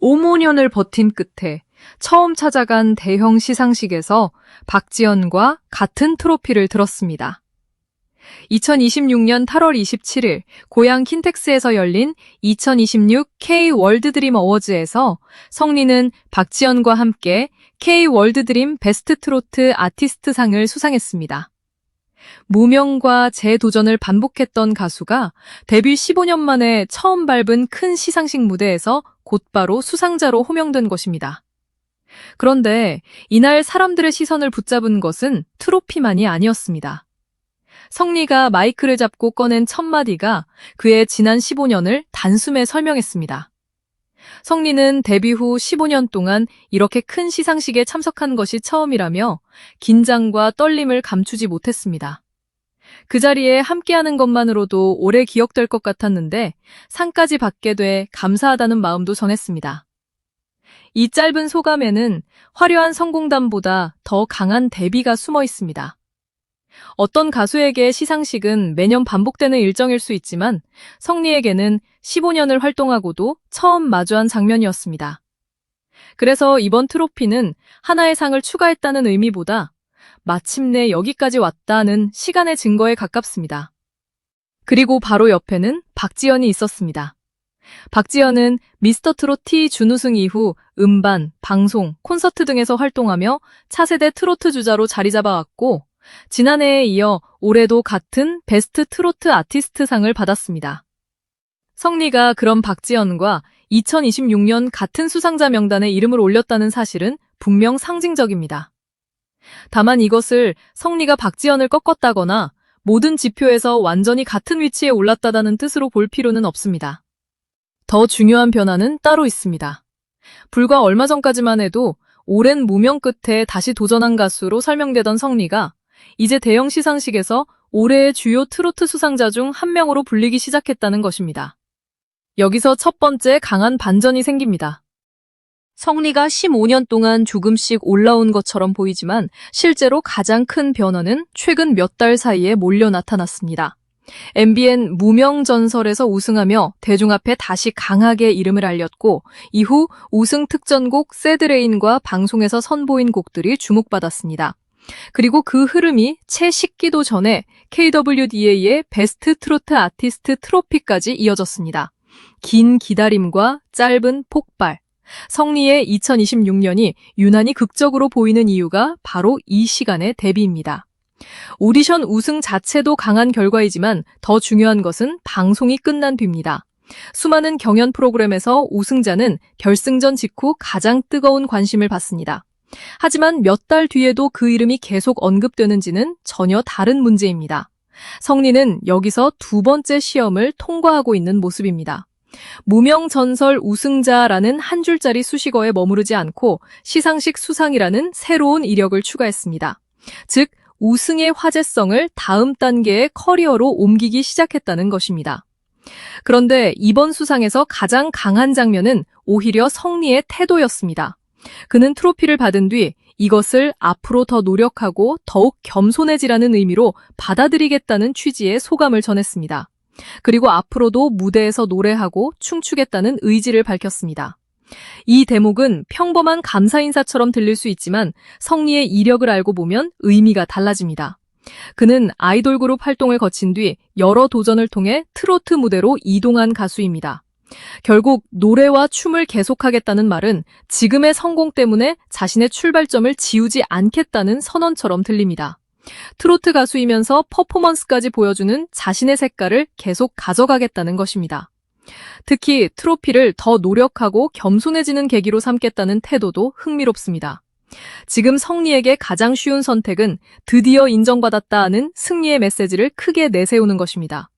5~5년을 버틴 끝에 처음 찾아간 대형 시상식에서 박지연과 같은 트로피를 들었습니다. 2026년 8월 27일 고향 킨텍스에서 열린 2026 K-월드드림 어워즈에서 성리는 박지연과 함께 K-월드드림 베스트 트로트 아티스트상을 수상했습니다. 무명과 재도전을 반복했던 가수가 데뷔 15년 만에 처음 밟은 큰 시상식 무대에서 곧바로 수상자로 호명된 것입니다. 그런데 이날 사람들의 시선을 붙잡은 것은 트로피만이 아니었습니다. 성리가 마이크를 잡고 꺼낸 첫 마디가 그의 지난 15년을 단숨에 설명했습니다. 성리는 데뷔 후 15년 동안 이렇게 큰 시상식에 참석한 것이 처음이라며 긴장과 떨림을 감추지 못했습니다. 그 자리에 함께하는 것만으로도 오래 기억될 것 같았는데 상까지 받게 돼 감사하다는 마음도 전했습니다. 이 짧은 소감에는 화려한 성공담보다 더 강한 대비가 숨어 있습니다. 어떤 가수에게 시상식은 매년 반복되는 일정일 수 있지만 성리에게는 15년을 활동하고도 처음 마주한 장면이었습니다. 그래서 이번 트로피는 하나의 상을 추가했다는 의미보다 마침내 여기까지 왔다는 시간의 증거에 가깝습니다. 그리고 바로 옆에는 박지연이 있었습니다. 박지연은 미스터트롯 T 준우승 이후 음반, 방송, 콘서트 등에서 활동하며 차세대 트로트 주자로 자리 잡아왔고 지난해에 이어 올해도 같은 베스트 트로트 아티스트상을 받았습니다. 성리가 그런 박지연과 2026년 같은 수상자 명단에 이름을 올렸다는 사실은 분명 상징적입니다. 다만 이것을 성리가 박지연을 꺾었다거나 모든 지표에서 완전히 같은 위치에 올랐다는 뜻으로 볼 필요는 없습니다. 더 중요한 변화는 따로 있습니다. 불과 얼마 전까지만 해도 오랜 무명 끝에 다시 도전한 가수로 설명되던 성리가 이제 대형 시상식에서 올해의 주요 트로트 수상자 중 한 명으로 불리기 시작했다는 것입니다. 여기서 첫 번째 강한 반전이 생깁니다. 성리가 15년 동안 조금씩 올라온 것처럼 보이지만 실제로 가장 큰 변화는 최근 몇 달 사이에 몰려 나타났습니다. MBN 무명전설에서 우승하며 대중 앞에 다시 강하게 이름을 알렸고 이후 우승 특전곡 새드레인과 방송에서 선보인 곡들이 주목받았습니다. 그리고 그 흐름이 채 식기도 전에 KWDA의 베스트 트로트 아티스트 트로피까지 이어졌습니다. 긴 기다림과 짧은 폭발. 성리의 2026년이 유난히 극적으로 보이는 이유가 바로 이 시간의 데뷔입니다. 오디션 우승 자체도 강한 결과이지만 더 중요한 것은 방송이 끝난 뒤입니다. 수많은 경연 프로그램에서 우승자는 결승전 직후 가장 뜨거운 관심을 받습니다. 하지만 몇 달 뒤에도 그 이름이 계속 언급되는지는 전혀 다른 문제입니다. 성리는 여기서 두 번째 시험을 통과하고 있는 모습입니다. 무명전설 우승자라는 한 줄짜리 수식어에 머무르지 않고 시상식 수상이라는 새로운 이력을 추가했습니다. 즉, 우승의 화제성을 다음 단계의 커리어로 옮기기 시작했다는 것입니다. 그런데 이번 수상에서 가장 강한 장면은 오히려 성리의 태도였습니다. 그는 트로피를 받은 뒤 이것을 앞으로 더 노력하고 더욱 겸손해지라는 의미로 받아들이겠다는 취지의 소감을 전했습니다. 그리고 앞으로도 무대에서 노래하고 춤추겠다는 의지를 밝혔습니다. 이 대목은 평범한 감사 인사처럼 들릴 수 있지만 성리의 이력을 알고 보면 의미가 달라집니다. 그는 아이돌 그룹 활동을 거친 뒤 여러 도전을 통해 트로트 무대로 이동한 가수입니다. 결국 노래와 춤을 계속하겠다는 말은 지금의 성공 때문에 자신의 출발점을 지우지 않겠다는 선언처럼 들립니다. 트로트 가수이면서 퍼포먼스까지 보여주는 자신의 색깔을 계속 가져가겠다는 것입니다. 특히 트로피를 더 노력하고 겸손해지는 계기로 삼겠다는 태도도 흥미롭습니다. 지금 성리에게 가장 쉬운 선택은 드디어 인정받았다는 승리의 메시지를 크게 내세우는 것입니다.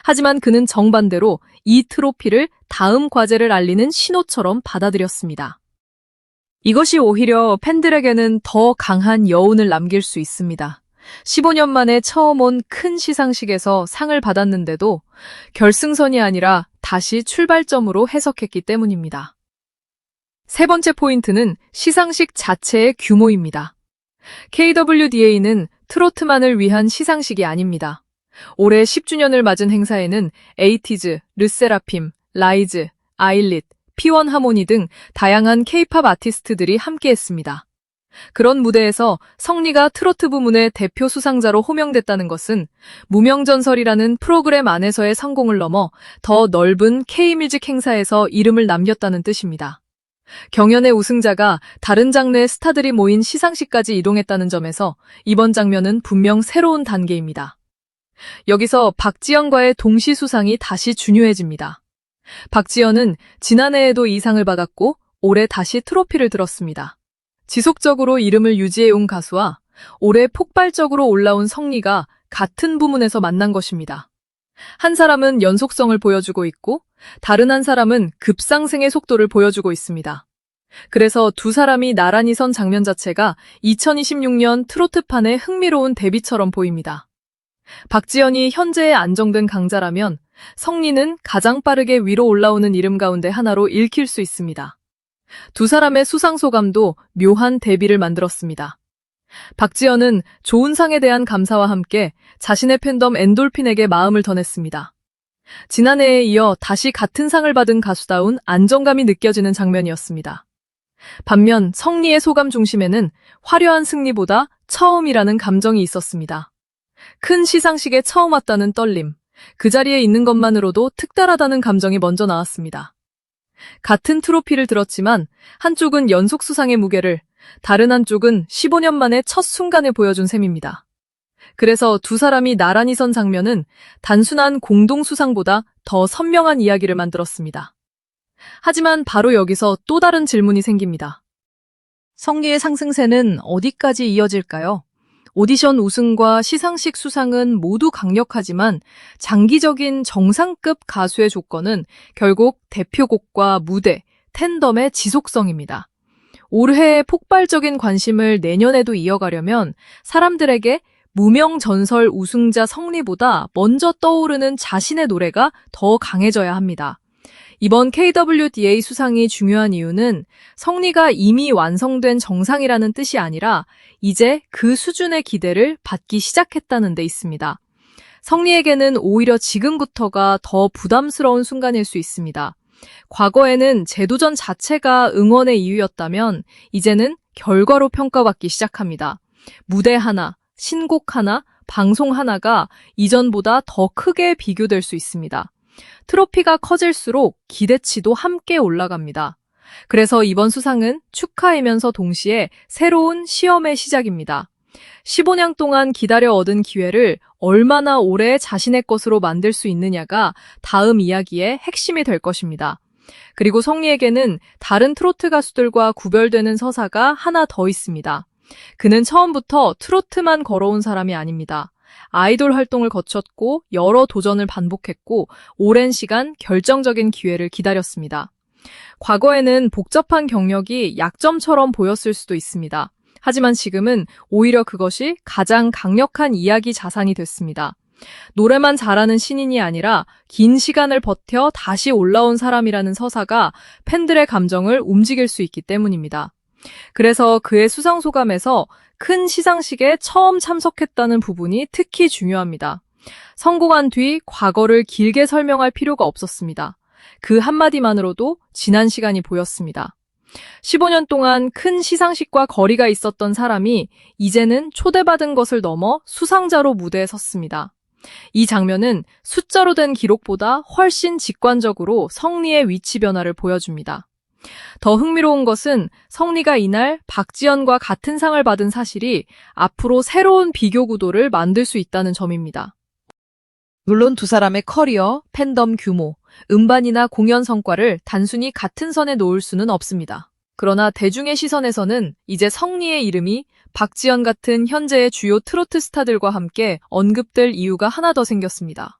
하지만 그는 정반대로 이 트로피를 다음 과제를 알리는 신호처럼 받아들였습니다. 이것이 오히려 팬들에게는 더 강한 여운을 남길 수 있습니다. 15년 만에 처음 온 큰 시상식에서 상을 받았는데도 결승선이 아니라 다시 출발점으로 해석했기 때문입니다. 세 번째 포인트는 시상식 자체의 규모입니다. KWDA는 트로트만을 위한 시상식이 아닙니다. 올해 10주년을 맞은 행사에는 에이티즈, 르세라핌, 라이즈, 아일릿, P1 하모니 등 다양한 K-팝 아티스트들이 함께했습니다. 그런 무대에서 성리가 트로트 부문의 대표 수상자로 호명됐다는 것은 무명전설이라는 프로그램 안에서의 성공을 넘어 더 넓은 K뮤직 행사에서 이름을 남겼다는 뜻입니다. 경연의 우승자가 다른 장르의 스타들이 모인 시상식까지 이동했다는 점에서 이번 장면은 분명 새로운 단계입니다. 여기서 박지연과의 동시 수상이 다시 중요해집니다. 박지연은 지난해에도 이 상을 받았고 올해 다시 트로피를 들었습니다. 지속적으로 이름을 유지해온 가수와 올해 폭발적으로 올라온 성리가 같은 부문에서 만난 것입니다. 한 사람은 연속성을 보여주고 있고 다른 한 사람은 급상승의 속도를 보여주고 있습니다. 그래서 두 사람이 나란히 선 장면 자체가 2026년 트로트판의 흥미로운 대비처럼 보입니다. 박지연이 현재의 안정된 강자라면 성리는 가장 빠르게 위로 올라오는 이름 가운데 하나로 읽힐 수 있습니다. 두 사람의 수상 소감도 묘한 대비를 만들었습니다. 박지연은 좋은 상에 대한 감사와 함께 자신의 팬덤 엔돌핀에게 마음을 전했습니다. 지난해에 이어 다시 같은 상을 받은 가수다운 안정감이 느껴지는 장면이었습니다. 반면 성리의 소감 중심에는 화려한 승리보다 처음이라는 감정이 있었습니다. 큰 시상식에 처음 왔다는 떨림, 그 자리에 있는 것만으로도 특별하다는 감정이 먼저 나왔습니다. 같은 트로피를 들었지만 한쪽은 연속 수상의 무게를, 다른 한쪽은 15년 만에 첫 순간을 보여준 셈입니다. 그래서 두 사람이 나란히 선 장면은 단순한 공동 수상보다 더 선명한 이야기를 만들었습니다. 하지만 바로 여기서 또 다른 질문이 생깁니다. 성리의 상승세는 어디까지 이어질까요? 오디션 우승과 시상식 수상은 모두 강력하지만 장기적인 정상급 가수의 조건은 결국 대표곡과 무대, 팬덤의 지속성입니다. 올해의 폭발적인 관심을 내년에도 이어가려면 사람들에게 무명 전설 우승자 성리보다 먼저 떠오르는 자신의 노래가 더 강해져야 합니다. 이번 KWDA 수상이 중요한 이유는 성리가 이미 완성된 정상이라는 뜻이 아니라 이제 그 수준의 기대를 받기 시작했다는 데 있습니다. 성리에게는 오히려 지금부터가 더 부담스러운 순간일 수 있습니다. 과거에는 재도전 자체가 응원의 이유였다면 이제는 결과로 평가받기 시작합니다. 무대 하나, 신곡 하나, 방송 하나가 이전보다 더 크게 비교될 수 있습니다. 트로피가 커질수록 기대치도 함께 올라갑니다. 그래서 이번 수상은 축하이면서 동시에 새로운 시험의 시작입니다. 15년 동안 기다려 얻은 기회를 얼마나 오래 자신의 것으로 만들 수 있느냐가 다음 이야기의 핵심이 될 것입니다. 그리고 성리에게는 다른 트로트 가수들과 구별되는 서사가 하나 더 있습니다. 그는 처음부터 트로트만 걸어온 사람이 아닙니다. 아이돌 활동을 거쳤고 여러 도전을 반복했고 오랜 시간 결정적인 기회를 기다렸습니다. 과거에는 복잡한 경력이 약점처럼 보였을 수도 있습니다. 하지만 지금은 오히려 그것이 가장 강력한 이야기 자산이 됐습니다. 노래만 잘하는 신인이 아니라 긴 시간을 버텨 다시 올라온 사람이라는 서사가 팬들의 감정을 움직일 수 있기 때문입니다. 그래서 그의 수상 소감에서 큰 시상식에 처음 참석했다는 부분이 특히 중요합니다. 성공한 뒤 과거를 길게 설명할 필요가 없었습니다. 그 한마디만으로도 지난 시간이 보였습니다. 15년 동안 큰 시상식과 거리가 있었던 사람이 이제는 초대받은 것을 넘어 수상자로 무대에 섰습니다. 이 장면은 숫자로 된 기록보다 훨씬 직관적으로 성리의 위치 변화를 보여줍니다. 더 흥미로운 것은 성리가 이날 박지연과 같은 상을 받은 사실이 앞으로 새로운 비교 구도를 만들 수 있다는 점입니다. 물론 두 사람의 커리어, 팬덤 규모, 음반이나 공연 성과를 단순히 같은 선에 놓을 수는 없습니다. 그러나 대중의 시선에서는 이제 성리의 이름이 박지연 같은 현재의 주요 트로트 스타들과 함께 언급될 이유가 하나 더 생겼습니다.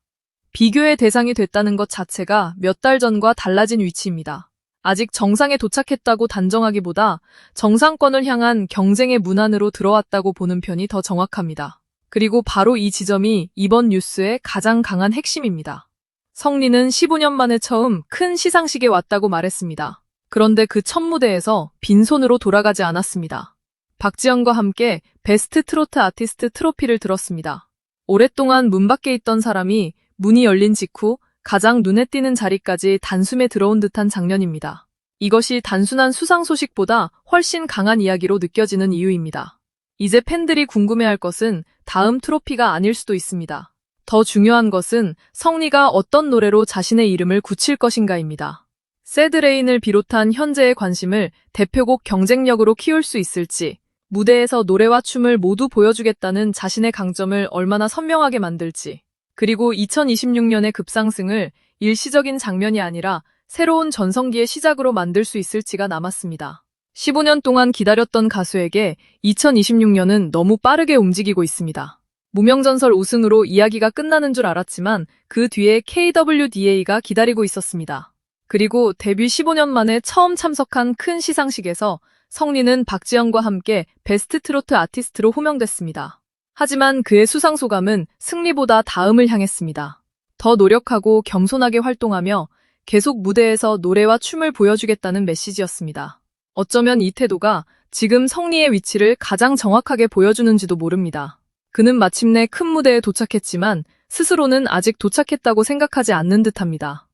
비교의 대상이 됐다는 것 자체가 몇 달 전과 달라진 위치입니다. 아직 정상에 도착했다고 단정하기보다 정상권을 향한 경쟁의 문 안으로 들어왔다고 보는 편이 더 정확합니다. 그리고 바로 이 지점이 이번 뉴스의 가장 강한 핵심입니다. 성리는 15년 만에 처음 큰 시상식에 왔다고 말했습니다. 그런데 그 첫 무대에서 빈손으로 돌아가지 않았습니다. 박지연과 함께 베스트 트로트 아티스트 트로피를 들었습니다. 오랫동안 문 밖에 있던 사람이 문이 열린 직후 가장 눈에 띄는 자리까지 단숨에 들어온 듯한 장면입니다. 이것이 단순한 수상 소식보다 훨씬 강한 이야기로 느껴지는 이유입니다. 이제 팬들이 궁금해할 것은 다음 트로피가 아닐 수도 있습니다. 더 중요한 것은 성리가 어떤 노래로 자신의 이름을 굳힐 것인가입니다. 새드 레인을 비롯한 현재의 관심을 대표곡 경쟁력으로 키울 수 있을지, 무대에서 노래와 춤을 모두 보여주겠다는 자신의 강점을 얼마나 선명하게 만들지, 그리고 2026년의 급상승을 일시적인 장면이 아니라 새로운 전성기의 시작으로 만들 수 있을지가 남았습니다. 15년 동안 기다렸던 가수에게 2026년은 너무 빠르게 움직이고 있습니다. 무명전설 우승으로 이야기가 끝나는 줄 알았지만 그 뒤에 KWDA가 기다리고 있었습니다. 그리고 데뷔 15년 만에 처음 참석한 큰 시상식에서 성리는 박지현과 함께 베스트 트로트 아티스트로 호명됐습니다. 하지만 그의 수상 소감은 승리보다 다음을 향했습니다. 더 노력하고 겸손하게 활동하며 계속 무대에서 노래와 춤을 보여주겠다는 메시지였습니다. 어쩌면 이 태도가 지금 성리의 위치를 가장 정확하게 보여주는지도 모릅니다. 그는 마침내 큰 무대에 도착했지만 스스로는 아직 도착했다고 생각하지 않는 듯합니다.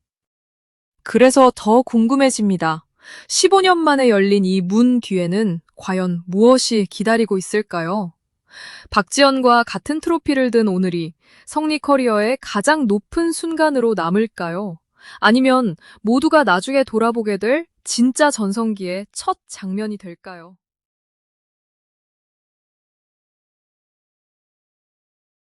그래서 더 궁금해집니다. 15년 만에 열린 이 문 뒤에는 과연 무엇이 기다리고 있을까요? 박지현과 같은 트로피를 든 오늘이 성리 커리어의 가장 높은 순간으로 남을까요? 아니면 모두가 나중에 돌아보게 될 진짜 전성기의 첫 장면이 될까요?